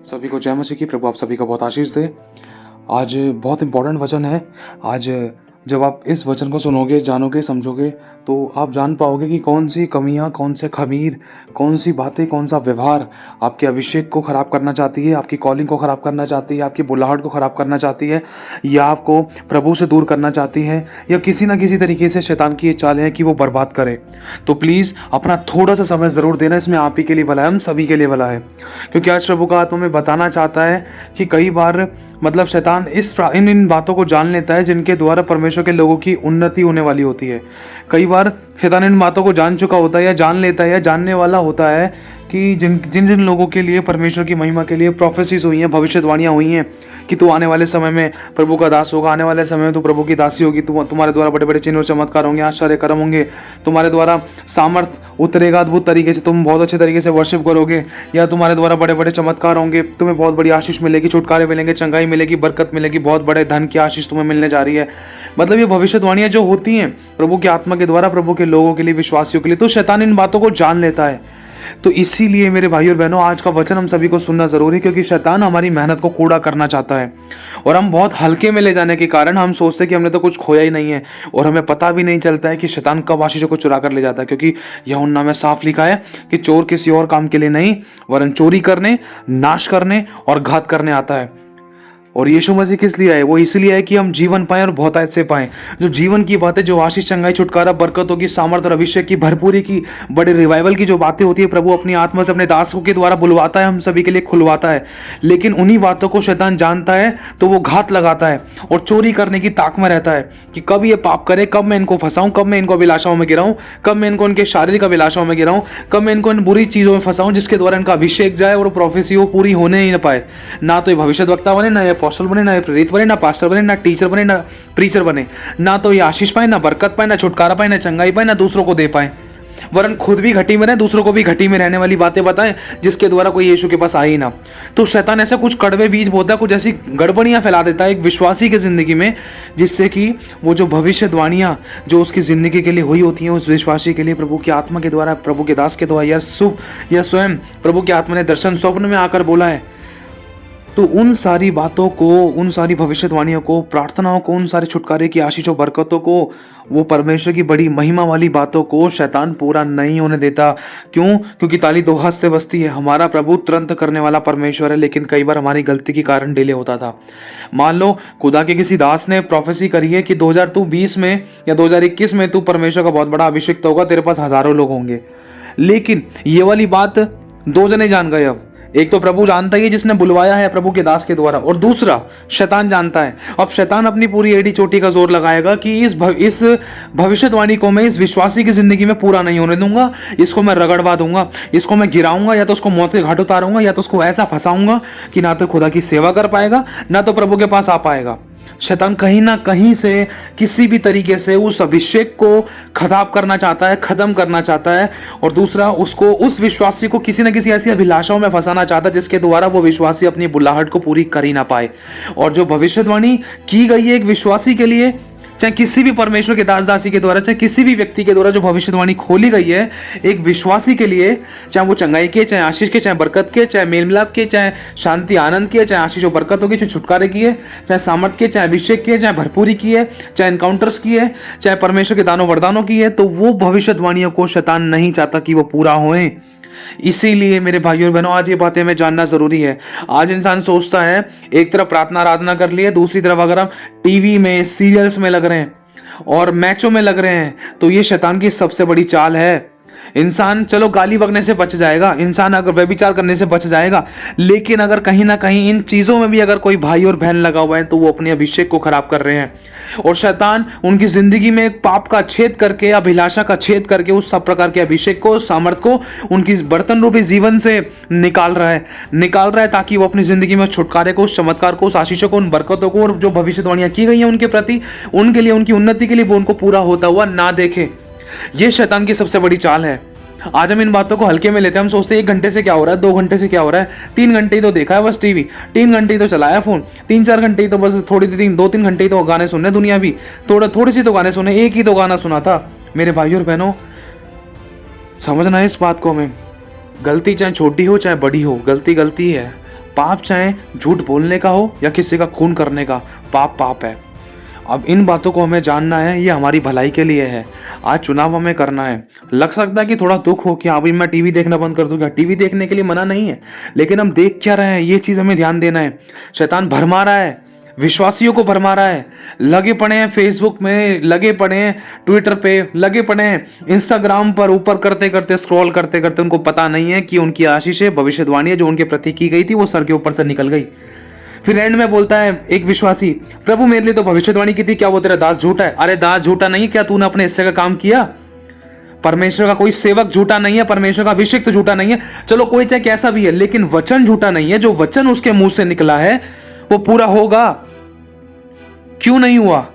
सभी को जय मसीह की। प्रभु आप सभी को बहुत आशीष दे। आज बहुत इंपॉर्टेंट वचन है। आज जब आप इस वचन को सुनोगे, जानोगे, समझोगे तो आप जान पाओगे कि कौन सी कमियां, कौन से खमीर, कौन सी बातें, कौन सा व्यवहार आपके अभिषेक को ख़राब करना चाहती है, आपकी कॉलिंग को ख़राब करना चाहती है, आपकी बुलाहट को ख़राब करना चाहती है, या आपको प्रभु से दूर करना चाहती है, या किसी ना किसी तरीके से शैतान की ये चाल है कि वो बर्बाद करे। तो प्लीज़ अपना थोड़ा सा समय ज़रूर देना। इसमें आप ही के लिए भला है, हम सभी के लिए भला है। क्योंकि आज प्रभु का आत्मा में बताना चाहता है कि कई बार मतलब शैतान इन बातों को जान लेता है जिनके द्वारा परमेश्वर के लोगों की उन्नति होने वाली होती है। कई बार शैतान इन बातों को जान चुका होता है या जान लेता है या जानने वाला होता है कि जिन जिन लोगों के लिए परमेश्वर की महिमा के लिए प्रोफेसीज हुई हैं, भविष्यवाणियाँ हुई हैं कि तू आने वाले समय में प्रभु का दास होगा, आने वाले समय में तू प्रभु की दासी होगी, तुम्हारे द्वारा बड़े बड़े चिन्ह और चमत्कार होंगे, आश्चर्य कर्म होंगे, तुम्हारे द्वारा सामर्थ उतरेगा अद्भुत तरीके से, तुम बहुत अच्छे तरीके से वर्शिप करोगे, या तुम्हारे द्वारा बड़े बड़े चमत्कार होंगे, तुम्हें बहुत बड़ी आशीष मिलेगी, छुटकारे मिलेंगे, चंगाई मिलेगी, बरकत मिलेगी, बहुत बड़े धन की आशीष तुम्हें मिलने जा रही है। मतलब ये भविष्यवाणियाँ जो होती हैं प्रभु की आत्मा के द्वारा प्रभु के लोगों के लिए, विश्वासियों के लिए, तो शैतान इन बातों को जान लेता है। तो इसीलिए मेरे भाइयों और बहनों, आज का वचन हम सभी को सुनना जरूरी है, क्योंकि शैतान हमारी मेहनत को कूड़ा करना चाहता है और हम बहुत हल्के में ले जाने के कारण हम सोचते हैं कि हमने तो कुछ खोया ही नहीं है, और हमें पता भी नहीं चलता है कि शैतान कब आशीषों को चुरा कर ले जाता है। क्योंकि यूहन्ना में साफ लिखा है कि चोर किसी और काम के लिए नहीं वरन चोरी करने, नाश करने और घात करने आता है। और यीशु मसीह किस लिए आए? वो इसलिए है कि हम जीवन पाएं और बहुतायत से पाएं। जो जीवन की बातें, जो आशीष, चंगाई, छुटकारा, बरकतों की, सामर्थ और अभिषेक की, भरपूरी की, बड़े रिवाइवल की जो बातें होती है, प्रभु अपनी आत्मा से अपने दासों के द्वारा बुलवाता है, हम सभी के लिए खुलवाता है। लेकिन उन्हीं बातों को शैतान जानता है तो वो घात लगाता है और चोरी करने की ताक में रहता है कि कब ये पाप करे, कब मैं इनको फंसाऊं, कब मैं इनको अभिलाषाओं में गिराऊं, कब मैं इनको इनके शारीरिक अभिलाषाओं में गिराऊं, कब मैं इनको इन बुरी चीज़ों में फंसाऊं जिसके द्वारा इनका अभिषेक जाए और प्रोफेसी वो पूरी होने ही ना पाए। ना तो ये भविष्यद्वक्ता बने, ना ये अपोस्टल बने, ना ये प्रेरित बने, ना पास्टर बने, ना टीचर बने, ना प्रीचर बने, ना तो ये आशीष पाए, ना बरकत पाए, ना छुटकारा पाए, ना चंगाई पाए, ना दूसरों को दे पाए, वरन खुद भी घटी में रहे, दूसरों को भी घटी में रहने वाली बातें बताएं जिसके द्वारा कोई यीशु के पास आए ही ना। तो शैतान ऐसा कुछ कड़वे बीज बोता है, कुछ ऐसी गड़बड़ियां फैला देता है एक विश्वासी की जिंदगी में, जिससे कि वो जो भविष्यवाणियां जो उसकी जिंदगी के लिए हुई होती हैं, उस विश्वासी के लिए प्रभु की आत्मा के द्वारा, प्रभु के दास के द्वारा या स्वयं प्रभु की आत्मा ने दर्शन स्वप्न में आकर बोला है, तो उन सारी बातों को, उन सारी भविष्यवाणियों को, प्रार्थनाओं को, उन सारे छुटकारे की आशीषों, बरकतों को, वो परमेश्वर की बड़ी महिमा वाली बातों को शैतान पूरा नहीं होने देता। क्यों? क्योंकि ताली दो हाथ से बजती है। हमारा प्रभु तुरंत करने वाला परमेश्वर है, लेकिन कई बार हमारी गलती के कारण डिले होता था। मान लो खुदा के किसी दास ने प्रोफेसी करी है कि 2020 में या 2021 में तू परमेश्वर का बहुत बड़ा अभिषेक होगा, तेरे पास हजारों लोग होंगे। लेकिन ये वाली बात दो जने जान गए। अब एक तो प्रभु जानता ही है जिसने बुलवाया है प्रभु के दास के द्वारा, और दूसरा शैतान जानता है। अब शैतान अपनी पूरी एड़ी चोटी का जोर लगाएगा कि इस भविष्यवाणी को मैं इस विश्वासी की जिंदगी में पूरा नहीं होने दूंगा, इसको मैं रगड़वा दूंगा, इसको मैं गिराऊंगा, या तो उसको मौत के घाट उतारूंगा, या तो उसको ऐसा फंसाऊंगा कि ना तो खुदा की सेवा कर पाएगा, ना तो प्रभु के पास आ पाएगा। शैतान कहीं ना कहीं से, किसी भी तरीके से उस अभिषेक को खराब करना चाहता है, खत्म करना चाहता है, और दूसरा उसको, उस विश्वासी को किसी न किसी ऐसी अभिलाषाओं में फंसाना चाहता है जिसके द्वारा वो विश्वासी अपनी बुलाहट को पूरी कर ही ना पाए। और जो भविष्यवाणी की गई है एक विश्वासी के लिए, चाहे किसी भी परमेश्वर के दास दासी के द्वारा, चाहे किसी भी व्यक्ति के द्वारा जो भविष्यवाणी खोली गई है एक विश्वासी के लिए, चाहे वो चंगाई के, चाहे आशीष के, चाहे बरकत के, चाहे मेल मिलाप के, चाहे शांति आनंद के, चाहे आशीष और बरकतों के, चाहे छुटकारे की है, चाहे सामर्थ के, चाहे अभिषेक की है, चाहे भरपूरी की है, चाहे एनकाउंटर्स की है, चाहे परमेश्वर के दानों वरदानों की है, तो वो भविष्यवाणियों को शैतान नहीं चाहता कि वो पूरा होए। इसीलिए मेरे भाइयों और बहनों, आज ये बातें हमें जानना जरूरी है। आज इंसान सोचता है एक तरफ प्रार्थना आराधना कर लिए, दूसरी तरफ अगर हम टीवी में, सीरियल्स में लग रहे हैं और मैचों में लग रहे हैं, तो ये शैतान की सबसे बड़ी चाल है। इंसान चलो गाली बकने से बच जाएगा, इंसान अगर व्यभिचार करने से बच जाएगा, लेकिन अगर कहीं ना कहीं इन चीजों में भी अगर कोई भाई और बहन लगा हुआ है तो वो अपने अभिषेक को खराब कर रहे हैं। और शैतान उनकी जिंदगी में एक पाप का छेद करके, अभिलाषा का छेद करके उस सब प्रकार के अभिषेक को, सामर्थ को उनकी बर्तन रूपी जीवन से निकाल रहा है ताकि वो अपनी जिंदगी में छुटकारे को, उस चमत्कार को, उस आशीषों को, उन बरकतों को, और जो भविष्यवाणियां की गई हैं उनके प्रति, उनके लिए, उनकी उन्नति के लिए, वो उनको पूरा होता हुआ ना देखे। ये शैतान की सबसे बड़ी चाल है। आज हम इन बातों को हल्के में लेते हैं। हम सोचते हैं 1 घंटे से क्या हो रहा है, 2 घंटे से क्या हो रहा है, 3 घंटे ही तो देखा है बस टीवी, 3 घंटे ही तो चलाया फोन, 3-4 घंटे ही तो बस, 2-3 घंटे ही तो गाने सुनने, दुनिया भी थोड़ी सी तो गाने सुने, एक ही तो गाना सुना था। मेरे भाइयों और बहनों, समझना है इस बात को हमें। गलती चाहे छोटी हो चाहे बड़ी हो, गलती है। पाप चाहे झूठ बोलने का हो या किसी का खून करने का, पाप पाप है। अब इन बातों को हमें जानना है, ये हमारी भलाई के लिए है। आज चुनाव हमें करना है। लग सकता है कि थोड़ा दुख हो कि अभी मैं टीवी देखना बंद कर दूंगा। टीवी देखने के लिए मना नहीं है, लेकिन हम देख क्या रहे हैं ये चीज़ हमें ध्यान देना है। शैतान भरमा रहा है, विश्वासियों को भरमा रहा है। लगे पड़े हैं फेसबुक में, लगे पड़े हैं ट्विटर पे, लगे पड़े हैं इंस्टाग्राम पर, ऊपर करते करते स्क्रॉल करते करते उनको पता नहीं है कि उनकी आशीष भविष्यवाणी जो उनके प्रति की गई थी वो सर के ऊपर से निकल गई। फिर एंड में बोलता है एक विश्वासी, प्रभु मेरे लिए तो भविष्यवाणी की थी, क्या वो तेरा दास झूठा है? अरे दास झूठा नहीं, क्या तूने अपने हिस्से का काम किया? परमेश्वर का कोई सेवक झूठा नहीं है, परमेश्वर का अभिषेक झूठा नहीं है। चलो कोई चाहे कैसा भी है, लेकिन वचन झूठा नहीं है। जो वचन उसके मुंह से निकला है वो पूरा होगा। क्यों नहीं हुआ?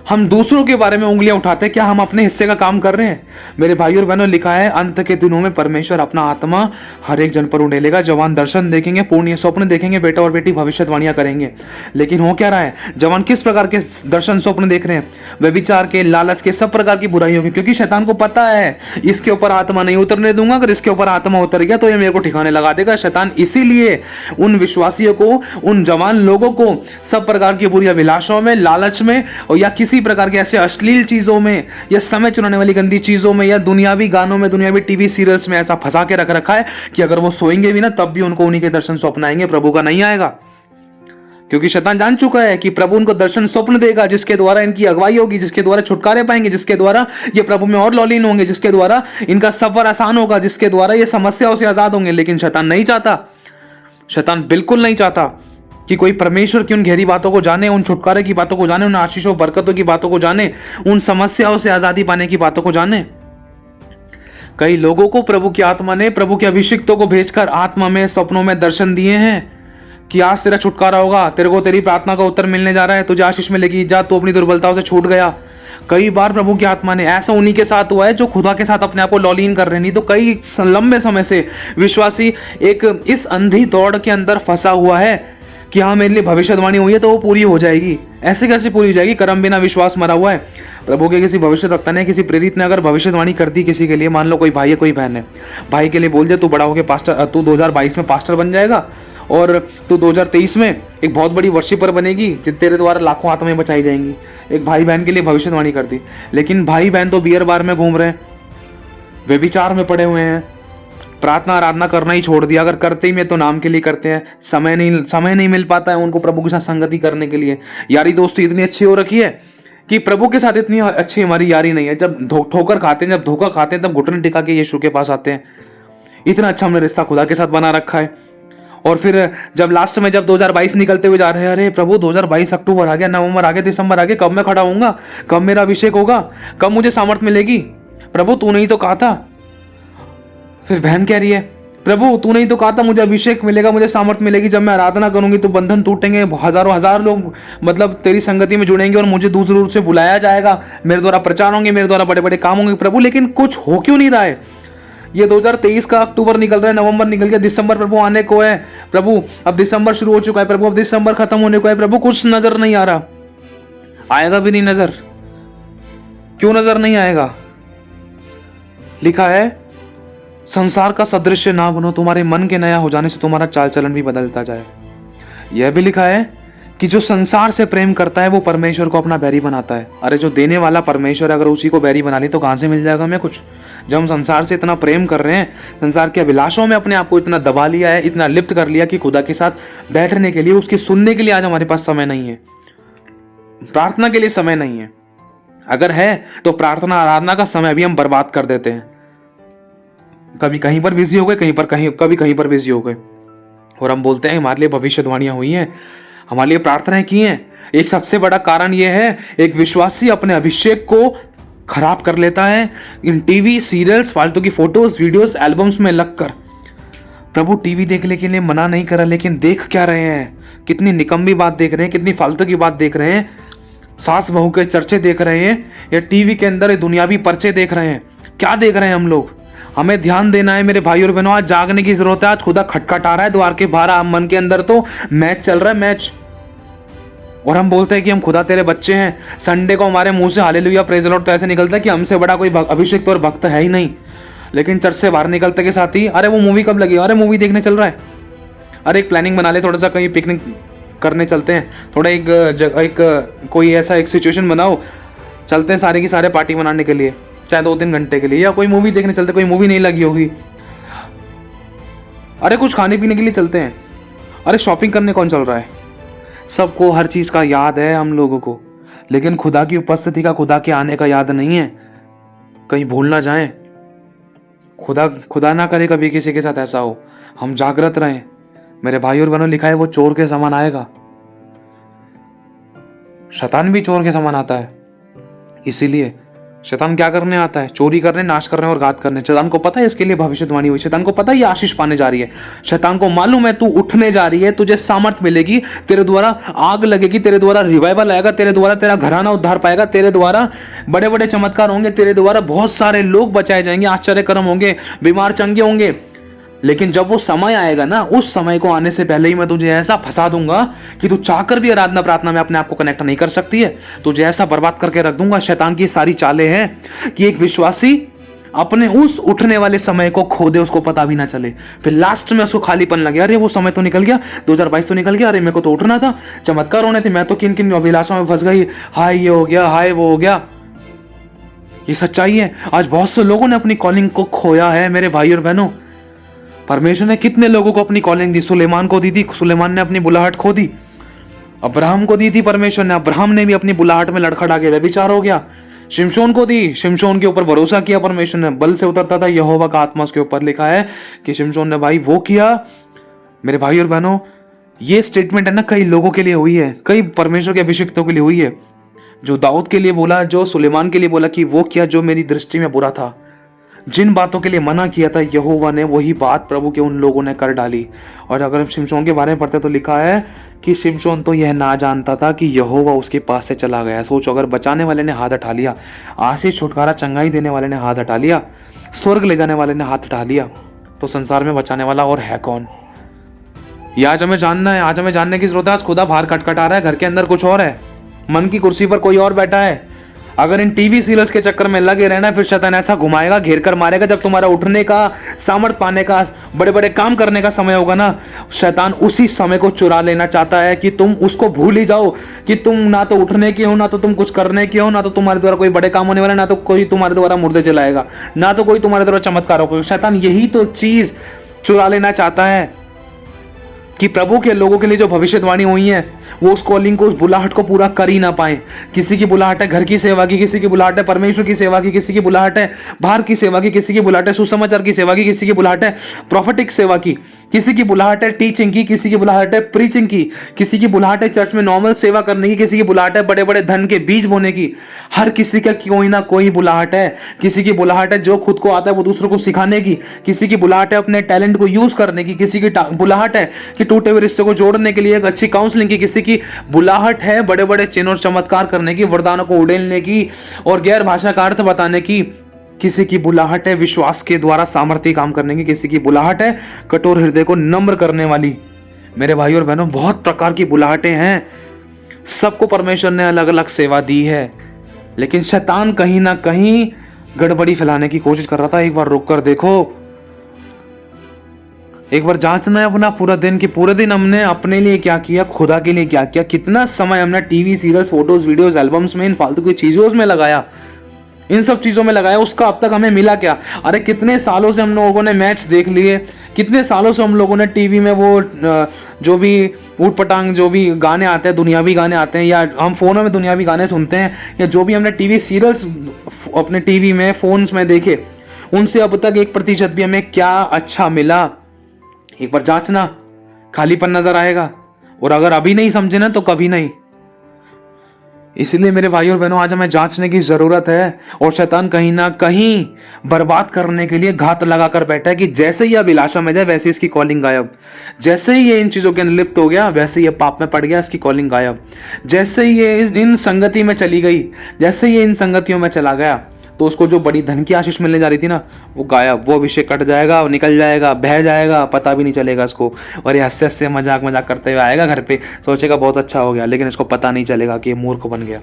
हम दूसरों के बारे में उंगलियां उठाते हैं, क्या हम अपने हिस्से का काम कर रहे हैं? मेरे भाइयों और बहनों, लिखा है अंत के दिनों में परमेश्वर अपना आत्मा हर एक जन पर उड़ेलेगा। जवान दर्शन देखेंगे, पूर्ण स्वप्न देखेंगे, बेटा और बेटी भविष्यवाणियां करेंगे। लेकिन हो क्या रहा है? जवान किस प्रकार के दर्शन स्वप्न देख रहे हैं? व्यभिचार के, लालच के, सब प्रकार की बुराइयों के, क्योंकि शैतान को पता है इसके ऊपर आत्मा नहीं उतरने दूंगा। अगर इसके ऊपर आत्मा उतर गया तो ये मेरे को ठिकाने लगा देगा। शैतान इसीलिए उन विश्वासियों को, उन जवान लोगों को सब प्रकार की बुरी अभिलाषाओं में, लालच में और या किसी प्रकार के ऐसे अश्लील चीजों में या समय चुराने वाली गंदी चीजों में या दुनियावी गानों में, दुनियावी टीवी सीरियल्स में ऐसा फंसा के रख रखा है कि अगर वो सोएंगे भी ना तब भी उनको उन्हीं के दर्शन स्वप्न आएंगे, प्रभु का नहीं आएगा। क्योंकि शैतान जान चुका है कि प्रभु उनको दर्शन स्वप्न देगा जिसके द्वारा इनकी अगुवाई होगी, जिसके द्वारा छुटकारे पाएंगे, जिसके द्वारा ये प्रभु में और लौलीन होंगे, जिसके द्वारा इनका सफर आसान होगा, जिसके द्वारा ये समस्याओं से आजाद होंगे। लेकिन शैतान नहीं चाहता, शैतान बिल्कुल नहीं चाहता कि कोई परमेश्वर की उन गहरी बातों को जाने, उन छुटकारे की बातों को जाने, उन आशीषों बरकतों की बातों को जाने, उन समस्याओं से आजादी पाने की बातों को जाने। कई लोगों को प्रभु की आत्मा ने प्रभु के अभिषिक्तों को भेजकर आत्मा में, सपनों में दर्शन दिए हैं कि आज तेरा छुटकारा होगा, तेरे को तेरी प्रार्थना का उत्तर मिलने जा रहा है, तुझे आशीष मिलेगी, जा तू अपनी दुर्बलताओं से छूट गया। कई बार प्रभु की आत्मा ने, ऐसा उन्हीं के साथ हुआ है जो खुदा के साथ अपने आप को लॉलीन कर रहे। नहीं तो कई लंबे समय से विश्वासी एक इस अंधी दौड़ के अंदर फंसा हुआ है कि हाँ मेरे लिए भविष्यवाणी हुई है तो वो पूरी हो जाएगी। ऐसे कैसे पूरी हो जाएगी? कर्म बिना विश्वास मरा हुआ है। प्रभु के किसी भविष्यवक्ता ने, किसी प्रेरित ने अगर भविष्यवाणी कर दी किसी के लिए, मान लो कोई भाई है, कोई बहन है, भाई के लिए बोल दे तू बड़ा होके पास्टर, तू 2022 में पास्टर बन जाएगा और तू 2023 में एक बहुत बड़ी वर्शिपर बनेगी, तेरे द्वारा लाखों आत्माएं बचाई जाएंगी। एक भाई बहन के लिए भविष्यवाणी कर दी, लेकिन भाई बहन तो बियर बार में घूम रहे हैं, व्यभिचार में पड़े हुए हैं, प्रार्थना आराधना करना ही छोड़ दिया। अगर करते ही में तो नाम के लिए करते हैं, समय नहीं मिल पाता है उनको प्रभु के साथ संगति करने के लिए। यारी दोस्ती इतनी अच्छी हो रखी है कि प्रभु के साथ इतनी अच्छी हमारी यारी नहीं है। जब ठोकर खाते हैं, जब धोखा खाते हैं, तब घुटने टिका के यीशु के पास आते हैं। इतना अच्छा हमने रिश्ता खुदा के साथ बना रखा है। और फिर जब लास्ट में, जब 2022 निकलते हुए जा रहे हैं, अरे प्रभु 2022 अक्टूबर आ गया, नवंबर आ गया, दिसंबर आ गया, कब मैं खड़ा होऊंगा, कब मेरा अभिषेक होगा, कब मुझे सामर्थ मिलेगी? प्रभु तूने ही तो कहा था। फिर बहन कह रही है, प्रभु तूने ही तो कहा था मुझे अभिषेक मिलेगा, मुझे सामर्थ मिलेगी, जब मैं आराधना करूंगी तो बंधन टूटेंगे, हजारों हजार लोग मतलब तेरी संगति में जुड़ेंगे और मुझे दूर दूर से बुलाया जाएगा, मेरे द्वारा प्रचार होंगे, मेरे द्वारा बड़े बड़े काम होंगे। प्रभु लेकिन कुछ हो क्यों नहीं रहा है? ये 2023 का अक्टूबर निकल रहा है, नवंबर निकल गया, दिसंबर प्रभु आने को है। प्रभु अब दिसंबर शुरू हो चुका है, प्रभु अब दिसंबर खत्म होने को है। प्रभु कुछ नजर नहीं आ रहा, आएगा भी नहीं नजर। क्यों नजर नहीं आएगा? लिखा है संसार का सदृश्य ना बनो, तुम्हारे मन के नया हो जाने से तुम्हारा चाल चलन भी बदलता जाए। यह भी लिखा है कि जो संसार से प्रेम करता है वो परमेश्वर को अपना बैरी बनाता है। अरे जो देने वाला परमेश्वर, अगर उसी को बैरी बना ली तो कहां से मिल जाएगा हमें कुछ? जब हम संसार से इतना प्रेम कर रहे हैं, संसार के अभिलाषों में अपने आप को इतना दबा लिया है, इतना लिप्त कर लिया कि खुदा के साथ बैठने के लिए, उसकी सुनने के लिए आज हमारे पास समय नहीं है, प्रार्थना के लिए समय नहीं है। अगर है तो प्रार्थना आराधना का समय भी हम बर्बाद कर देते हैं। कभी कहीं पर बिजी हो गए, कभी कहीं पर बिजी हो गए, और हम बोलते हैं हमारे लिए भविष्यवाणियां हुई हैं, हमारे लिए प्रार्थनाएं की हैं। एक सबसे बड़ा कारण यह है, एक विश्वासी अपने अभिषेक को खराब कर लेता है इन टीवी सीरियल्स, फालतू की फोटोज, वीडियोस, एल्बम्स में लगकर। प्रभु टीवी देखने के लिए मना नहीं कर रहा, लेकिन देख क्या रहे हैं? कितनी निकम्मी बात देख रहे हैं, कितनी फालतू की बात देख रहे हैं। सास बहू के चर्चे देख रहे हैं या टीवी के अंदर दुनियावी पर्चे देख रहे हैं? क्या देख रहे हैं हम लोग? हमें ध्यान देना है मेरे भाई और बहनों। आज जागने की जरूरत है। आज खुदा खटखटा रहा है द्वार के बाहर, मन के अंदर तो मैच चल रहा है, मैच। और हम बोलते हैं कि हम खुदा तेरे बच्चे हैं। संडे को हमारे मुंह से हालेलुया प्रेज द लॉर्ड तो ऐसे निकलता है कि हमसे बड़ा कोई अभिषेक और भक्त है ही नहीं। लेकिन चर्च से बाहर निकलते के साथ ही, अरे वो मूवी कब लगी, अरे मूवी देखने चल रहा है, अरे एक प्लानिंग बना ले, थोड़ा सा कहीं पिकनिक करने चलते हैं, थोड़ा एक कोई ऐसा एक सिचुएशन बनाओ, चलते हैं सारे की सारे पार्टी मनाने के लिए, चाहे 2-3 घंटे के लिए, या कोई मूवी देखने चलते, कोई मूवी नहीं लगी होगी, अरे कुछ खाने पीने के लिए चलते हैं, अरे शॉपिंग करने कौन चल रहा है। सबको हर चीज़ का याद है हम लोगों को, लेकिन खुदा की उपस्थिति का, खुदा के आने का याद नहीं है। कहीं भूल ना जाएं, खुदा ना करे कभी किसी के साथ ऐसा हो। हम जागृत रहें मेरे भाई और बहनों। लिखा है वो चोर के समान आएगा। शैतान भी चोर के समान आता है। इसीलिए शैतान क्या करने आता है? चोरी करने, नाश करने और घात करने। शैतान को पता है इसके लिए भविष्यवाणी हुई, शैतान को पता है ये आशीष पाने जा रही है, शैतान को मालूम है तू उठने जा रही है, तुझे सामर्थ मिलेगी, तेरे द्वारा आग लगेगी, तेरे द्वारा रिवाइवल आएगा, तेरे द्वारा तेरा घराना उद्धार पाएगा, तेरे द्वारा बड़े बड़े चमत्कार होंगे, तेरे द्वारा बहुत सारे लोग बचाए जाएंगे, आश्चर्य कर्म होंगे, बीमार चंगे होंगे। लेकिन जब वो समय आएगा ना, उस समय को आने से पहले ही मैं तुझे ऐसा फंसा दूंगा कि तू चाहकर भी आराधना प्रार्थना में अपने आप को कनेक्ट नहीं कर सकती है। तुझे ऐसा बर्बाद करके रख दूंगा। शैतान की सारी चालें हैं कि एक विश्वासी अपने उस उठने वाले समय को खो दे, उसको पता भी ना चले। फिर लास्ट में उसको खालीपन लगे, अरे वो समय तो निकल गया, 2022 तो निकल गया, अरे मेरे को तो उठना था, चमत्कार होने थे, मैं तो किन किन अभिलाषाओं में फंस गई, हाय ये हो गया, हाय वो हो गया। ये सच्चाई है। आज बहुत से लोगों ने अपनी कॉलिंग को खोया है मेरे भाई और बहनों। परमेश्वर ने कितने लोगों को अपनी कॉलिंग दी? सुलेमान को दी थी, सुलेमान ने अपनी बुलाहट खो दी। अब्राहम को दी थी परमेश्वर ने, अब्राहम ने भी अपनी बुलाहट में लड़खड़ा के व्यभिचार हो गया। शिमशोन को दी, शिमशोन के ऊपर भरोसा किया परमेश्वर ने, बल से उतरता था यहोवा का आत्मा उसके ऊपर। लिखा है कि शिमशोन ने भाई वो किया। मेरे भाई और बहनों, ये स्टेटमेंट है ना, कई लोगों के लिए हुई है, कई परमेश्वर के अभिषिक्तों के लिए हुई है। जो दाऊद के लिए बोला, जो सुलेमान के लिए बोला कि वो किया जो मेरी दृष्टि में बुरा था। जिन बातों के लिए मना किया था यहोवा ने, वही बात प्रभु के उन लोगों ने कर डाली। और अगर हम शिमशोन के बारे में पढ़ते तो लिखा है कि शिमशोन तो यह ना जानता था कि यहोवा उसके पास से चला गया। सोचो, अगर बचाने वाले ने हाथ हटा लिया, आशीष छुटकारा चंगाई देने वाले ने हाथ हटा लिया, स्वर्ग ले जाने वाले ने हाथ हटा लिया, तो संसार में बचाने वाला और है कौन? ये आज हमें जानना है, आज हमें जानने की जरूरत है। आज खुदा बाहर खटखटा रहा है, घर के अंदर कुछ और है, मन की कुर्सी पर कोई और बैठा है। अगर इन टीवी सीरियल्स के चक्कर में लगे रहना, फिर शैतान ऐसा घुमाएगा, घेर कर मारेगा। जब तुम्हारा उठने का, सामर्थ पाने का, बड़े बड़े काम करने का समय होगा ना, शैतान उसी समय को चुरा लेना चाहता है कि तुम उसको भूल ही जाओ कि तुम ना तो उठने के हो, ना तो तुम कुछ करने के हो, ना तो तुम्हारे द्वारा कोई बड़े काम होने वाला, ना तो कोई तुम्हारे द्वारा मुर्दे जलाएगा, ना तो कोई तुम्हारे द्वारा चमत्कार होगा। शैतान यही तो चीज चुरा लेना चाहता है कि प्रभु के लोगों के लिए जो भविष्यवाणी हुई है वो उस कॉलिंग को, उस बुलाहट को पूरा कर ही ना पाए। किसी की बुलाहट है घर की सेवा की, किसी की बुलाहट है परमेश्वर की सेवा की, किसी की बुलाहट है बाहर की सेवा की, किसी की बुलाहट है सुसमाचार की सेवा की, किसी की बुलाहट है प्रोफेटिक सेवा की, किसी की बुलाहट है टीचिंग की, किसी की बुलाहट है प्रीचिंग की, किसी की बुलाहट है चर्च में नॉर्मल सेवा करने की, किसी की बुलाहट है बड़े बड़े धन के बीज बोने की। हर किसी का कोई ना कोई बुलाहट है। किसी की बुलाहट है जो खुद को आता है वो दूसरों को सिखाने की, किसी की बुलाहट है अपने टैलेंट को यूज करने की, किसी की बुलाहट है कि टूटे हुए रिश्ते को जोड़ने के लिए एक अच्छी काउंसलिंग की, किसी की बुलाहट है बड़े बड़े चिन्ह और चमत्कार करने की, वरदानों को उड़ेलने की और गैर भाषा का अर्थ बताने की, किसी की बुलाहट है विश्वास के द्वारा सामर्थ्य काम करने की, किसी की बुलाहट है कठोर हृदय को नम्र करने वाली। मेरे भाई और बहनों, बहुत प्रकार की बुलाहटें हैं, सबको परमेश्वर ने अलग अलग सेवा दी है, लेकिन शैतान कहीं ना कहीं गड़बड़ी फैलाने की कोशिश कर रहा था। एक बार रुक कर देखो, एक बार जांचना है अपना पूरा दिन कि पूरे दिन हमने अपने लिए क्या किया, खुदा के लिए क्या किया, कितना समय हमने TV serials, photos, videos, albums में, इन फालतू की चीजों में लगाया, इन सब चीजों में लगाया, उसका अब तक हमें मिला क्या? अरे कितने सालों से हम लोगों ने मैच देख लिए, कितने सालों से हम लोगों ने टीवी में वो जो भी ऊट पटांग जो भी गाने आते हैं, दुनियावी गाने आते हैं, या हम फोनों में दुनियावी गाने सुनते हैं, या जो भी हमने टीवी सीरियल्स अपने टीवी में, फोन्स में देखे, उनसे अब तक 1% भी हमें क्या अच्छा मिला? एक बार जांचना, खालीपन नजर आएगा। और अगर अभी नहीं समझे ना तो कभी नहीं। इसलिए मेरे भाई और बहनों, आज हमें जांचने की जरूरत है। और शैतान कहीं ना कहीं बर्बाद करने के लिए घात लगाकर बैठा है कि जैसे ही अभिलाषा में जाए वैसे इसकी कॉलिंग गायब, जैसे ही ये इन चीजों के अंदर लिप्त हो गया वैसे ये पाप में पड़ गया, इसकी कॉलिंग गायब, जैसे ही ये इन संगति में चली गई, जैसे ये इन संगतियों में चला गया, तो उसको जो बड़ी धन की आशीष मिलने जा रही थी ना, वो गायब, वो अभिषेक कट जाएगा, वो निकल जाएगा, बह जाएगा, पता भी नहीं चलेगा इसको। और ये हंसते हंसते मजाक करते हुए आएगा घर पे, सोचेगा बहुत अच्छा हो गया, लेकिन इसको पता नहीं चलेगा कि ये मूर्ख बन गया।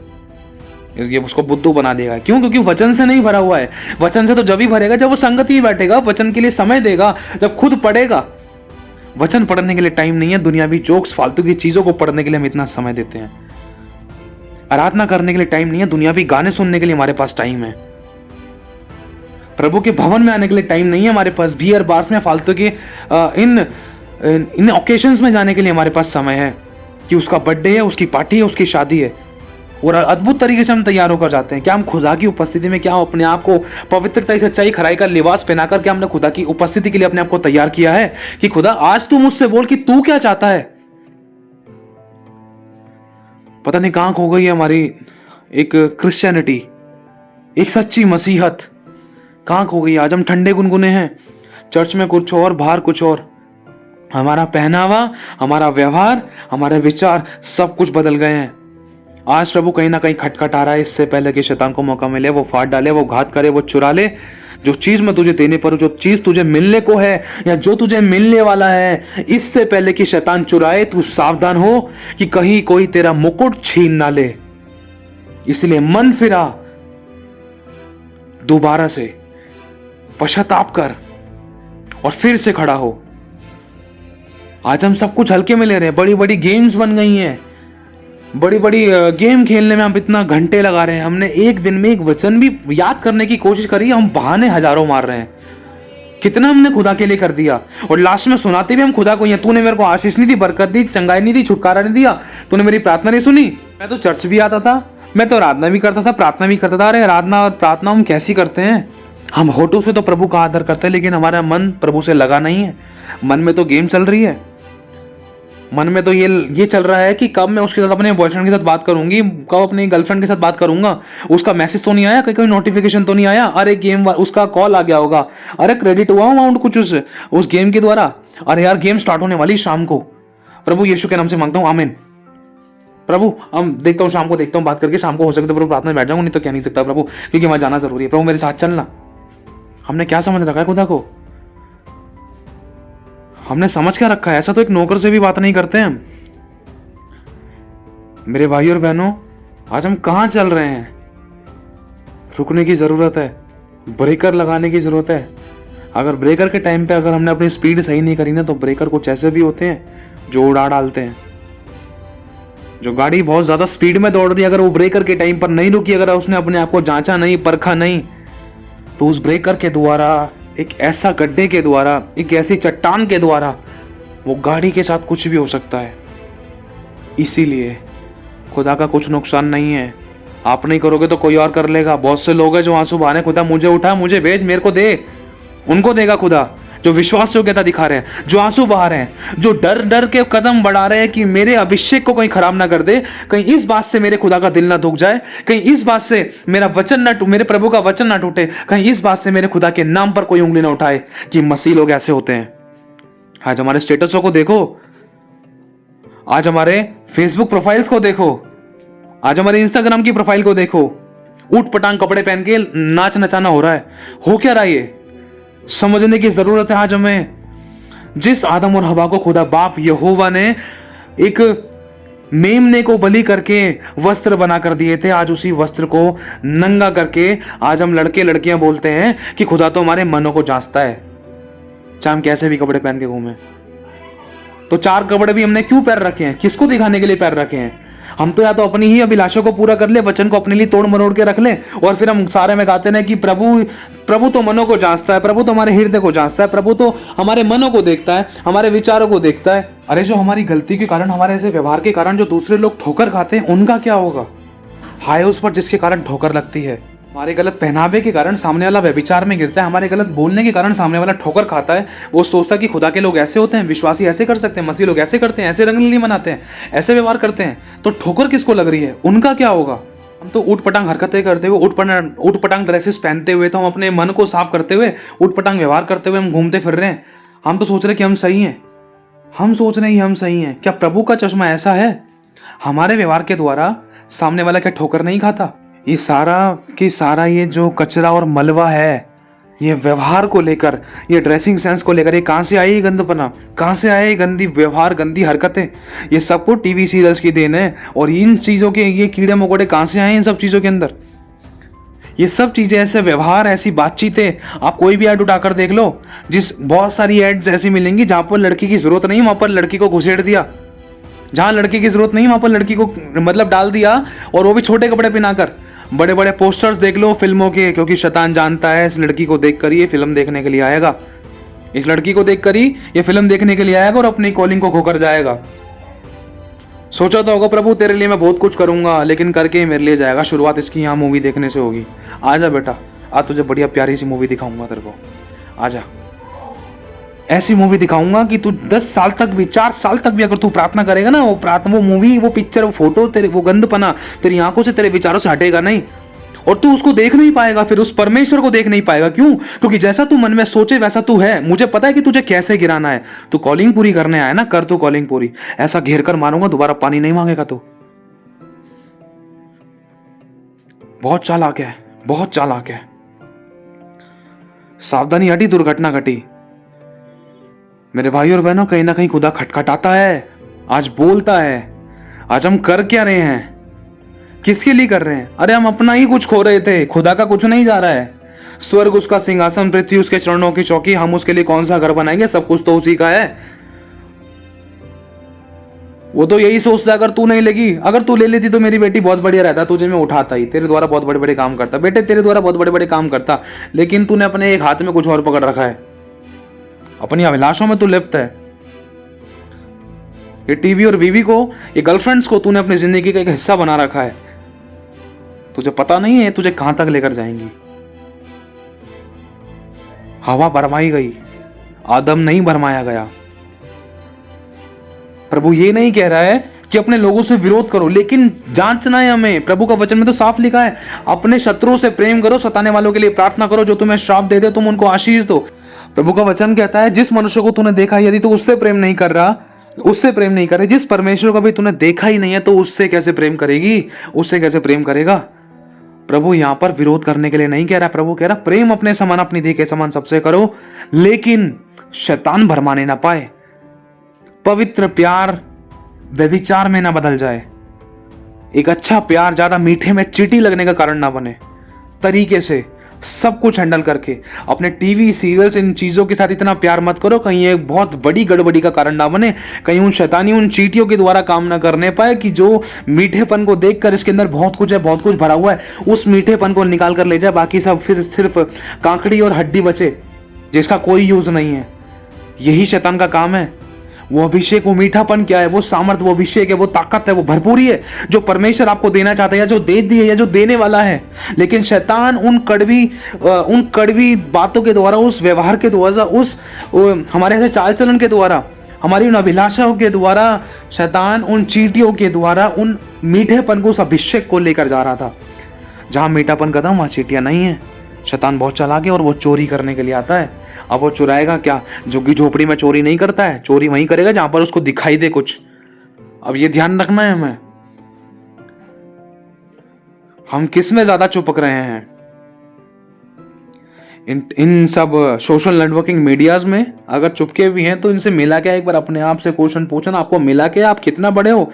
ये उसको बुद्धू बना देगा। क्यों? क्योंकि वचन से नहीं भरा हुआ है। वचन से तो जब ही भरेगा जब वो संगति ही बैठेगा, वचन के लिए समय देगा, जब खुद पढ़ेगा, वचन पढ़ने के लिए टाइम नहीं है, दुनियावी जोक्स फालतू की चीजों को पढ़ने के लिए हम इतना समय देते हैं। आराधना करने के लिए टाइम नहीं है, दुनियावी गाने सुनने के लिए हमारे पास टाइम है। प्रभु के भवन में आने के लिए टाइम नहीं है हमारे पास, बियर बार्स में फालतू के इन ओकेशंस में जाने के लिए हमारे पास समय है कि उसका बर्थडे है, उसकी पार्टी है, उसकी शादी है, और अद्भुत तरीके से हम तैयार होकर जाते हैं। क्या हम खुदा की उपस्थिति में, क्या अपने आप को पवित्रता, सच्चाई, खराई का लिबास पहनाकर क्या हमने खुदा की उपस्थिति के लिए अपने आप को तैयार किया है कि खुदा आज तू मुझसे बोल कि तू क्या चाहता है। पता नहीं कहां खो गई है हमारी एक क्रिश्चियनिटी, एक सच्ची मसीहत कहां खो गई। आज हम ठंडे गुनगुने हैं, चर्च में कुछ और, बाहर कुछ और। हमारा पहनावा, हमारा व्यवहार, हमारे विचार सब कुछ बदल गए हैं। आज प्रभु कहीं ना कहीं खटखटा रहा है, इससे पहले कि शैतान को मौका मिले, वो फाड़ डाले, वो घात करे, वो चुरा ले। जो चीज मैं तुझे देने पर हूं, जो चीज तुझे मिलने को है या जो तुझे मिलने वाला है, इससे पहले कि शैतान चुराए, तू सावधान हो कि कहीं कोई तेरा मुकुट छीन ना ले। इसलिए मन फिरा, दोबारा से पश्चाताप कर और फिर से खड़ा हो। आज हम सब कुछ हल्के में ले रहे हैं, बड़ी बड़ी गेम्स बन गई हैं, बड़ी बड़ी गेम खेलने में हम इतना घंटे लगा रहे हैं। हमने एक दिन में एक वचन भी याद करने की कोशिश करी, हम बहाने हजारों मार रहे हैं। कितना हमने खुदा के लिए कर दिया, और लास्ट में सुनाते भी हम खुदा को, तूने मेरे को आशीष नहीं दी, बरकत दी, चंगाई नहीं दी, छुटकारा नहीं दिया, तूने मेरी प्रार्थना नहीं सुनी। मैं तो चर्च भी आता था, मैं तो आराधना भी करता था, प्रार्थना भी करता था। अरे आराधना और प्रार्थना हम कैसी करते हैं? हम होठों से तो प्रभु का आदर करते हैं, लेकिन हमारा मन प्रभु से लगा नहीं है। मन में तो गेम चल रही है, मन में तो ये चल रहा है कि कब मैं उसके साथ, अपने बॉयफ्रेंड के साथ बात करूंगी, कब अपनी गर्लफ्रेंड के साथ बात करूंगा, उसका मैसेज तो नहीं आया, कोई नोटिफिकेशन तो नहीं आया, अरे गेम उसका कॉल आ गया होगा, अरे क्रेडिट हुआ अमाउंट कुछ उस गेम के द्वारा, अरे यार गेम स्टार्ट होने वाली शाम को। प्रभु यीशु के नाम से मांगता हूँ, आमीन। प्रभु हम देखता हूँ, शाम को देखता हूँ, बात करके शाम को हो सकता है प्रभु प्रार्थना में बैठ जाऊंगा, नहीं तो क्या नहीं सकता प्रभु, क्योंकि वहां जाना जरूरी है। प्रभु मेरे साथ चलना। हमने क्या समझ रखा है खुदा को? हमने समझ क्या रखा है? ऐसा तो एक नौकर से भी बात नहीं करते हैं। मेरे भाई और बहनों, आज हम कहां चल रहे हैं? रुकने की जरूरत है, ब्रेकर लगाने की जरूरत है। अगर ब्रेकर के टाइम पे अगर हमने अपनी स्पीड सही नहीं करी ना, तो ब्रेकर कुछ ऐसे भी होते हैं जो उड़ा डालते हैं। जो गाड़ी बहुत ज्यादा स्पीड में दौड़ रही है, अगर वो ब्रेकर के टाइम पर नहीं रुकी, अगर उसने अपने आप को जांचा नहीं, परखा नहीं, तो उस ब्रेकर के द्वारा, एक ऐसा गड्ढे के द्वारा, एक ऐसी चट्टान के द्वारा वो गाड़ी के साथ कुछ भी हो सकता है। इसीलिए खुदा का कुछ नुकसान नहीं है। आप नहीं करोगे तो कोई और कर लेगा। बहुत से लोग हैं जो आंसू बहाने, खुदा मुझे उठा, मुझे भेज, मेरे को दे। उनको देगा खुदा जो विश्वास योग्यता दिखा रहे हैं, जो आंसू बहा रहे हैं, जो डर डर के कदम बढ़ा रहे हैं कि मेरे अभिषेक को कहीं खराब ना कर दे, कहीं इस बात से मेरे खुदा का दिल ना दुख जाए, कहीं इस बात से मेरा वचन ना, मेरे प्रभु का वचन ना टूटे, कहीं इस बात से मेरे खुदा के नाम पर कोई उंगली ना उठाए कि मसीह लोग ऐसे होते हैं। आज हमारे स्टेटसों को देखो, आज हमारे फेसबुक प्रोफाइल्स को देखो, आज हमारे इंस्टाग्राम की प्रोफाइल को देखो, ऊट पटांग कपड़े पहन के नाच नचाना हो रहा है। हो क्या रहा है ये? समझने की जरूरत है आज हमें। जिस आदम और हवा को खुदा बाप यहोवा ने एक मेमने को बलि करके वस्त्र बना कर दिए थे, आज उसी वस्त्र को नंगा करके आज हम लड़के लड़कियां बोलते हैं कि खुदा तो हमारे मनों को जांचता है, चाहे हम कैसे भी कपड़े पहन के घूमे। तो चार कपड़े भी हमने क्यों पहन रखे हैं? किसको दिखाने के लिए पहन रखे हैं? हम तो या तो अपनी ही अभिलाषा को पूरा कर ले, वचन को अपने लिए तोड़ मरोड़ के रख ले, और फिर हम सारे में गाते हैं कि प्रभु तो मनों को जांचता है, प्रभु तो हमारे हृदय को जांचता है, प्रभु तो हमारे मनों को देखता है, हमारे विचारों को देखता है। अरे जो हमारी गलती के कारण, हमारे ऐसे व्यवहार के कारण जो दूसरे लोग ठोकर खाते हैं, उनका क्या होगा? हाय उस पर जिसके कारण ठोकर लगती है। हमारे गलत पहनावे के कारण सामने वाला व्यभिचार में गिरता है, हमारे गलत बोलने के कारण सामने वाला ठोकर खाता है। वो सोचता है कि खुदा के लोग ऐसे होते हैं, विश्वासी ऐसे कर सकते हैं, मसीह लोग ऐसे करते हैं, ऐसे रंगलीली मनाते हैं, ऐसे व्यवहार करते हैं। तो ठोकर किसको लग रही है? उनका क्या होगा? हम तो ऊट पटांग हरकतें करते हुए, ऊट पटांग ड्रेसेस पहनते हुए, तो हम अपने मन को साफ करते हुए, ऊट पटांग व्यवहार करते हुए हम घूमते फिर रहे हैं। हम तो सोच रहे कि हम सही हैं, हम सोच रहे हैं हम सही हैं। क्या प्रभु का चश्मा ऐसा है? हमारे व्यवहार के द्वारा सामने वाला क्या ठोकर नहीं खाता? ये सारा की सारा ये जो कचरा और मलबा है, ये व्यवहार को लेकर, ये ड्रेसिंग सेंस को लेकर, ये कहाँ से आई गंदपना, कहाँ से आए गंदी व्यवहार, गंदी हरकतें? ये सब कुछ टीवी सीरियल्स की देन है। और इन चीज़ों के ये कीड़े मकोड़े कहाँ से आए इन सब चीज़ों के अंदर? ये सब चीजें, ऐसे व्यवहार, ऐसी बातचीतें, आप कोई भी ऐड उठाकर देख लो, बहुत सारी एड्स ऐसी मिलेंगी जहां पर लड़की की जरूरत नहीं, वहां पर लड़की को घुसेड़ दिया। जहां लड़की की जरूरत नहीं वहां पर लड़की को मतलब डाल दिया, और वो भी छोटे कपड़े पहनाकर। बड़े बड़े पोस्टर्स देख लो फिल्मों के, क्योंकि शैतान जानता है इस लड़की को देखकर ये फिल्म देखने के लिए आएगा, इस लड़की को देखकर ही ये फिल्म देखने के लिए आएगा और अपनी कॉलिंग को खोकर जाएगा। सोचा तो होगा प्रभु तेरे लिए मैं बहुत कुछ करूंगा, लेकिन करके ही मेरे लिए जाएगा। शुरुआत इसकी यहाँ मूवी देखने से होगी। आजा बेटा, आज तुझे बढ़िया प्यारी सी मूवी दिखाऊंगा तेरे को। आजा, ऐसी मूवी दिखाऊंगा कि तू 10 साल तक भी, 4 साल तक भी अगर तू प्रार्थना करेगा ना, वो मूवी, वो पिक्चर, वो फोटो, तेरे वो गंदपना तेरी आंखों से, तेरे विचारों से हटेगा नहीं, और तू उसको देख नहीं पाएगा, फिर उस परमेश्वर को देख नहीं पाएगा। क्यों? क्योंकि जैसा तू मन में सोचे वैसा तू है। मुझे पता है कि तुझे कैसे गिराना है। तू कॉलिंग पूरी करने आया ना, कर तू कॉलिंग पूरी। ऐसा घेर कर मारूंगा, दोबारा पानी नहीं मांगेगा तू। बहुत चालाक है, बहुत चालाक है। सावधानी हटी, दुर्घटना घटी। मेरे भाई और बहनों, कहीं ना कहीं खुदा खटखटाता है, आज बोलता है। आज हम कर क्या रहे हैं, किसके लिए कर रहे हैं? अरे हम अपना ही कुछ खो रहे थे, खुदा का कुछ नहीं जा रहा है। स्वर्ग उसका सिंहासन, पृथ्वी उसके चरणों की चौकी, हम उसके लिए कौन सा घर बनाएंगे? सब कुछ तो उसी का है। वो तो यही सोचता, अगर तू नहीं लेगी, अगर तू ले लेती तो मेरी बेटी बहुत बढ़िया रहता, तुझे मैं उठाता ही, तेरे द्वारा बहुत बड़े बड़े काम करता, बेटे तेरे द्वारा बहुत बड़े बड़े काम करता, लेकिन तूने अपने एक हाथ में कुछ और पकड़ रखा है, अपनी अभिलाषों में तू लिप्त है। ये टीवी और बीवी को, ये गर्लफ्रेंड्स को तूने अपनी जिंदगी का एक हिस्सा बना रखा है। तुझे पता नहीं है तुझे कहां तक लेकर जाएंगी। हवा भरमाई गई, आदम नहीं भरमाया गया। प्रभु ये नहीं कह रहा है कि अपने लोगों से विरोध करो, लेकिन जांचना है हमें। प्रभु का वचन में तो साफ लिखा है, अपने शत्रुओं से प्रेम करो, सताने वालों के लिए प्रार्थना करो, जो तुम्हें श्राप दे दे तुम उनको आशीष दो। प्रभु का वचन कहता है, जिस मनुष्य को तूने देखा, यदि तू उससे प्रेम नहीं कर रहा, उससे प्रेम नहीं करे, जिस परमेश्वर को भी तूने देखा ही नहीं है, तो उससे कैसे प्रेम करेगी, उससे कैसे प्रेम करेगा? प्रभु यहां पर विरोध करने के लिए नहीं कह रहा। प्रभु कह रहा प्रेम अपने समान, अपनी देह के समान सबसे करो, लेकिन शैतान भरमाने ना पाए। पवित्र प्यार व्यभिचार में ना बदल जाए। एक अच्छा प्यार ज्यादा मीठे में चींटी लगने का कारण ना बने। तरीके से सब कुछ हैंडल करके अपने टीवी सीरियल्स, इन चीजों के साथ इतना प्यार मत करो कहीं एक बहुत बड़ी गड़बड़ी का कारण ना बने, कहीं उन शैतानी, उन चींटियों के द्वारा काम ना करने पाए कि जो मीठेपन को देखकर इसके अंदर बहुत कुछ है, बहुत कुछ भरा हुआ है, उस मीठेपन को निकाल कर ले जाए, बाकी सब फिर सिर्फ कांकड़ी और हड्डी बचे जिसका कोई यूज नहीं है। यही शैतान का काम है। वो अभिषेक, वो मीठापन क्या है, वो सामर्थ्य, वो अभिषेक है, वो ताकत है, वो भरपूरी है जो परमेश्वर आपको देना चाहता है, या जो दे दी है, या जो देने वाला है। लेकिन शैतान उन कड़वी बातों के द्वारा, उस व्यवहार के द्वारा, हमारे ऐसे चाल चलन के द्वारा, हमारी उन अभिलाषाओं के द्वारा, शैतान उन चींटियों के द्वारा उन मीठेपन को, उस अभिषेक को लेकर जा रहा था। जहां मीठापन का था वहां चींटियां नहीं है। शैतान बहुत चालाक है और वो चोरी करने के लिए आता है। अब वो चुराएगा क्या? झुग्गी झोपड़ी में चोरी नहीं करता है, चोरी वहीं करेगा जहां पर उसको दिखाई दे कुछ। अब ये ध्यान रखना है हमें, हम किस में ज्यादा चिपक रहे हैं? इन सब सोशल नेटवर्किंग मीडियाज में अगर चुपके भी हैं तो इनसे मिला क्या? एक बार अपने आप से क्वेश्चन पूछना, आपको मिला क्या? आप कितना बड़े हो?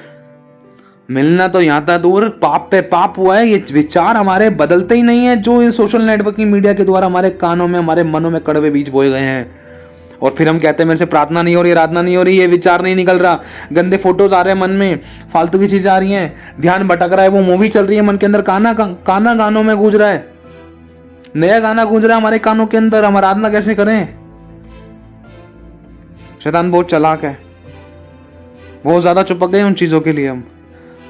मिलना तो यहां था दूर, पाप पे पाप हुआ है। ये विचार हमारे बदलते ही नहीं है, जो ये सोशल नेटवर्किंग मीडिया के द्वारा हमारे कानों में, हमारे मनों में कड़वे बीज बोए गए हैं। और फिर हम कहते हैं मेरे से प्रार्थना नहीं हो रही, आराधना नहीं हो रही, ये विचार नहीं निकल रहा, गंदे फोटोज आ रहे हैं मन में, फालतू की चीजें आ रही हैं, ध्यान भटक रहा है, वो मूवी चल रही है मन के अंदर, काना गानों में गूंज रहा है, नया गाना गूंज रहा है हमारे कानों के अंदर। हम आराधना कैसे करें? शैतान बहुत चालाक है, बहुत ज्यादा चिपक गए उन चीजों के लिए हम।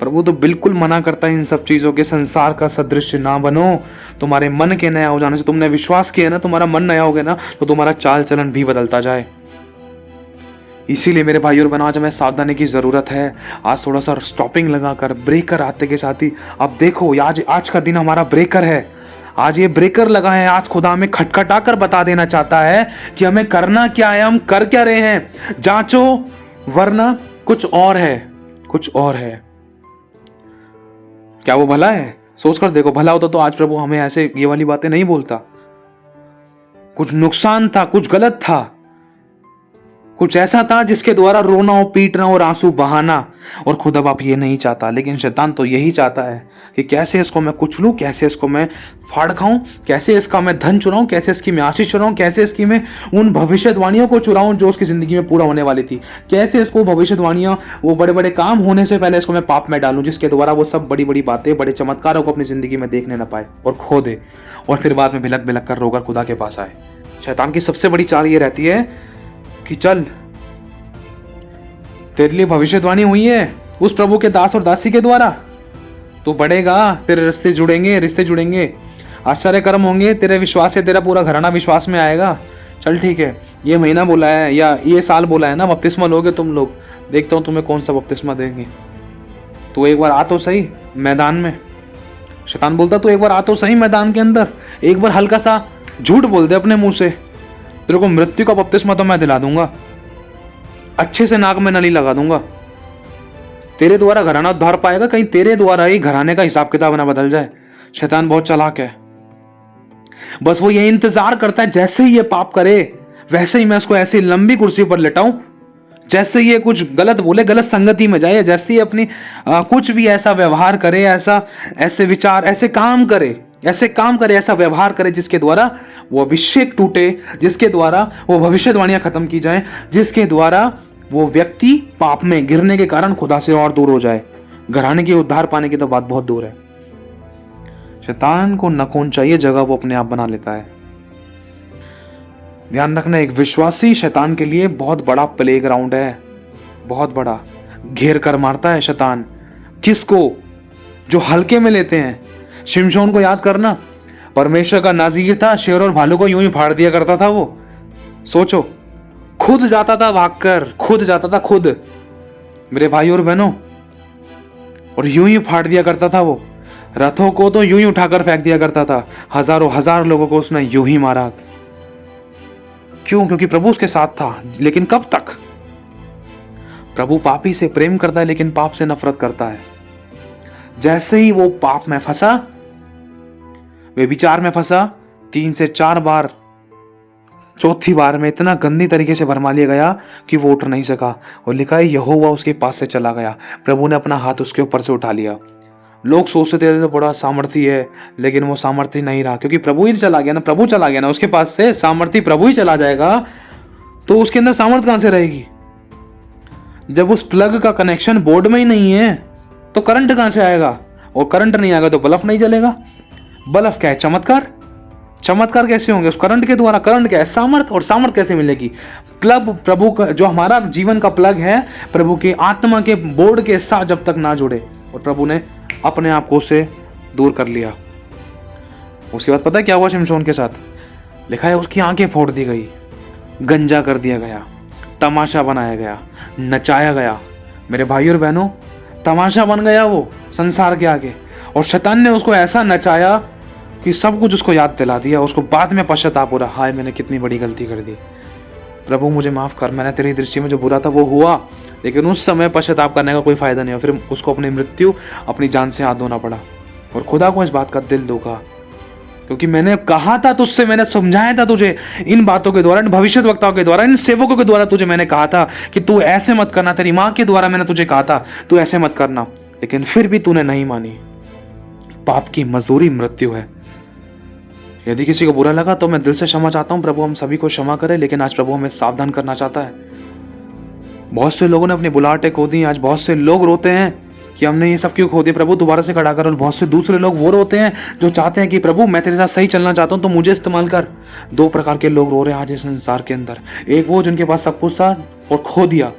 प्रभु तो बिल्कुल मना करता है इन सब चीजों के। संसार का सदृश ना बनो। तुम्हारे मन के नया हो जाने से, तुमने विश्वास किया ना, तुम्हारा मन नया हो गया ना, तो तुम्हारा चाल चलन भी बदलता जाए। इसीलिए मेरे भाइयों और बहनों, आज हमें सावधानी की जरूरत है। आज थोड़ा सा स्टॉपिंग लगाकर, ब्रेकर आते के साथ ही आप देखो, आज का दिन हमारा ब्रेकर है। आज ये ब्रेकर लगा है। आज खुदा हमें खटखटा कर बता देना चाहता है कि हमें करना क्या है, हम कर क्या रहे हैं। जांचो, वरना कुछ और है, कुछ और है। क्या वो भला है? सोच कर देखो, भला होता तो आज प्रभु हमें ऐसे ये वाली बातें नहीं बोलता। कुछ नुकसान था, कुछ गलत था, कुछ ऐसा था जिसके द्वारा रोना और पीटना और आंसू बहाना। और खुदा बाप ये नहीं चाहता, लेकिन शैतान तो यही चाहता है कि कैसे इसको मैं कुचलूं, कैसे इसको मैं फाड़ खाऊं, कैसे इसका मैं धन चुराऊं, कैसे इसकी मैं आशीष चुराऊं, कैसे इसकी मैं उन भविष्यवाणियों को चुराऊं जो उसकी जिंदगी में पूरा होने वाली थी, कैसे इसको भविष्यवाणियां, वो बड़े बड़े काम होने से पहले इसको मैं पाप में डालूं, जिसके द्वारा वो सब बड़ी बड़ी बातें, बड़े चमत्कारों को अपनी जिंदगी में देखने न पाए और खो दे, और फिर बाद में भिलक भिलक कर रोकर खुदा के पास आए। शैतान की सबसे बड़ी चाल ये रहती है कि चल, तेरे लिए भविष्यवाणी हुई है उस प्रभु के दास और दासी के द्वारा, तू बढ़ेगा, तेरे रिश्ते जुड़ेंगे, आश्चर्य कर्म होंगे, तेरे विश्वास से तेरा पूरा घराना विश्वास में आएगा। चल ठीक है, ये महीना बोला है या ये साल बोला है ना, बपतिस्मा लोगे तुम लोग, देखता हूं तुम्हें कौन सा बपतिस्मा देंगे। तू एक बार आ तो सही मैदान में। शैतान बोलता तू एक बार आ तो सही मैदान के अंदर, एक बार हल्का सा झूठ बोल दे अपने मुंह से, तेरे को मृत्यु का बपतिस्मा तो मैं दिला दूंगा, अच्छे से नाक में नली लगा दूंगा, तेरे द्वारा घराना उद्धार पाएगा, कहीं तेरे द्वारा ही घराने का हिसाब किताब ना बदल जाए। शैतान बहुत चालाक है, बस वो ये इंतजार करता है जैसे ही ये पाप करे वैसे ही मैं उसको ऐसी लंबी कुर्सी पर लेटाऊं, जैसे ये कुछ गलत बोले, गलत संगति में जाए, जैसे ही अपनी कुछ भी ऐसा व्यवहार करे, ऐसे विचार, ऐसे काम करे, ऐसा व्यवहार करे जिसके द्वारा वो अभिषेक टूटे, जिसके द्वारा वो भविष्यवाणियां खत्म की जाएं, जिसके द्वारा वो व्यक्ति पाप में गिरने के कारण खुदा से और दूर हो जाए। घराने के उद्धार पाने की तो बात बहुत दूर है। शैतान को न कौन चाहिए जगह वो अपने आप बना लेता है। ध्यान रखना, एक विश्वासी शैतान के लिए बहुत बड़ा प्लेग्राउंड है, बहुत बड़ा घेर कर मारता है शैतान। किसको? जो हल्के में लेते हैं। शिमशोन को याद करना, परमेश्वर का नाज़ीर था, शेर और भालू को यूं ही फाड़ दिया करता था वो। सोचो, खुद जाता था भागकर, खुद मेरे भाई और बहनों, और यूं ही फाड़ दिया करता था वो। रथों को तो यूं ही उठाकर फेंक दिया करता था, हजारों हजार लोगों को उसने यूं ही मारा। क्यों? क्योंकि प्रभु उसके साथ था। लेकिन कब तक? प्रभु पापी से प्रेम करता है लेकिन पाप से नफरत करता है। जैसे ही वो पाप में फंसा, व्यभिचार में फंसा, 3 से 4 बार, चौथी बार में इतना गंदी तरीके से भरमा लिया गया कि वो उठ नहीं सका। और लिखा है यहोवा उसके पास से चला गया, प्रभु ने अपना हाथ उसके ऊपर से उठा लिया। लोग सोचते थे तो बड़ा सामर्थ्य है, लेकिन वो सामर्थ्य नहीं रहा, क्योंकि प्रभु ही चला गया ना। प्रभु चला गया ना उसके पास से, सामर्थ्य प्रभु ही चला जाएगा तो उसके अंदर सामर्थ्य कहां से रहेगी? जब उस प्लग का कनेक्शन बोर्ड में ही नहीं है तो करंट कहां से आएगा? और करंट नहीं आएगा तो बल्ब नहीं जलेगा। बल्ब क्या है? चमत्कार कैसे होंगे? उस करंट के द्वारा। करंट क्या है? सामर्थ। और सामर्थ कैसे मिलेगी? प्लग, प्रभु का जो हमारा जीवन का प्लग है, प्रभु के आत्मा के बोर्ड के साथ जब तक ना जुड़े। और प्रभु ने अपने आप को उससे दूर कर लिया। उसके बाद पता है क्या हुआ शिमशोन के साथ? लिखा है उसकी आंखें फोड़ दी गई, गंजा कर दिया गया, तमाशा बनाया गया, नचाया गया। मेरे भाई और बहनों, तमाशा बन गया वो संसार के आगे। और शैतान ने उसको ऐसा नचाया कि सब कुछ उसको याद दिला दिया। उसको बाद में पश्चाताप हो रहा, हाय मैंने कितनी बड़ी गलती कर दी, प्रभु मुझे माफ कर, मैंने तेरी दृष्टि में जो बुरा था वो हुआ। लेकिन उस समय पश्चाताप करने का कोई फायदा नहीं हुआ। फिर उसको अपनी मृत्यु, अपनी जान से हाथ धोना पड़ा। और खुदा को इस बात का दिल दुखा, क्योंकि मैंने कहा था तुझसे, मैंने समझाया था तुझे इन बातों के द्वारा, इन भविष्यद्वक्ताओं के द्वारा, इन सेवकों के द्वारा तुझे मैंने कहा था कि तू ऐसे मत करना। तेरी माँ के द्वारा मैंने तुझे कहा था तू ऐसे मत करना, लेकिन फिर भी तूने नहीं मानी। पाप की मजदूरी मृत्यु है। यदि किसी को बुरा लगा तो मैं दिल से क्षमा चाहता हूँ। प्रभु हम सभी को क्षमा करे। लेकिन आज प्रभु हमें सावधान करना चाहता है। बहुत से लोगों ने अपनी बुलाहटें खो दी। आज बहुत से लोग रोते हैं कि हमने ये सब क्यों खो दिया, प्रभु दोबारा से खड़ा कर। और बहुत से दूसरे लोग वो रोते हैं जो चाहते हैं कि प्रभु मैं तेरे साथ सही चलना चाहता हूँ तो मुझे इस्तेमाल कर। 2 प्रकार के लोग रो रहे हैं आज इस संसार के अंदर। एक वो जिनके पास सब कुछ था और खो दिया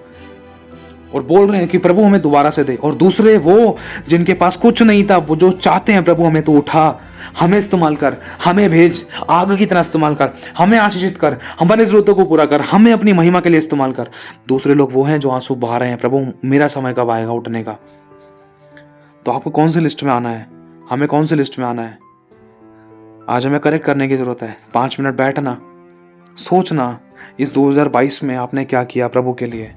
और बोल रहे हैं कि प्रभु हमें दोबारा से दे। और दूसरे वो जिनके पास कुछ नहीं था, वो जो चाहते हैं प्रभु हमें तो उठा, हमें इस्तेमाल कर, हमें भेज, आग की तरह इस्तेमाल कर, हमें आशीषित कर, हमारे जरूरतों को पूरा कर, हमें अपनी महिमा के लिए इस्तेमाल कर। दूसरे लोग वो हैं जो आंसू बहा रहे हैं, प्रभु मेरा समय कब आएगा उठने का। तो आपको कौन सी लिस्ट में आना है? हमें कौन सी लिस्ट में आना है? आज हमें करेक्ट करने की जरूरत है। 5 मिनट बैठना, सोचना इस 2022 में आपने क्या किया प्रभु के लिए,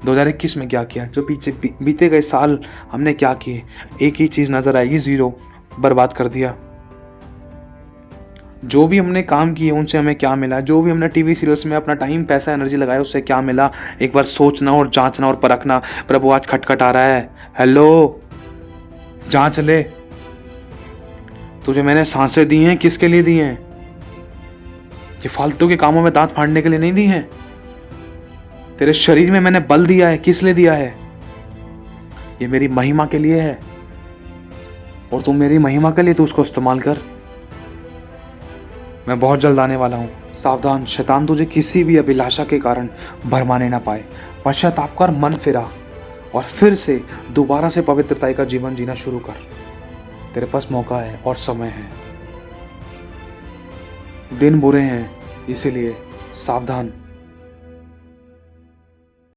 2021 में क्या किया, जो पीछे बीते गए साल हमने क्या किए। एक ही चीज नजर आएगी, 0, बर्बाद कर दिया। जो भी हमने काम किए उनसे हमें क्या मिला, जो भी हमने टीवी सीरियल्स में अपना टाइम, पैसा, एनर्जी लगाया उससे क्या मिला, एक बार सोचना और जांचना और परखना। प्रभु आज खटखट आ रहा है, हेलो, जांच ले, तुझे मैंने सांसें दी हैं, किसके लिए दी हैं? ये फालतू के कामों में दांत फाड़ने के लिए नहीं दी हैं। तेरे शरीर में मैंने बल दिया है, किस लिए दिया है? ये मेरी महिमा के लिए है, और तुम मेरी महिमा के लिए तू उसको इस्तेमाल कर। मैं बहुत जल्द आने वाला हूँ, सावधान, शैतान तुझे किसी भी अभिलाषा के कारण भरमाने ना पाए। पश्चाताप कर, मन फिरा और फिर से दोबारा से पवित्रता का जीवन जीना शुरू कर। तेरे पास मौका है और समय है। दिन बुरे हैं, इसीलिए सावधान।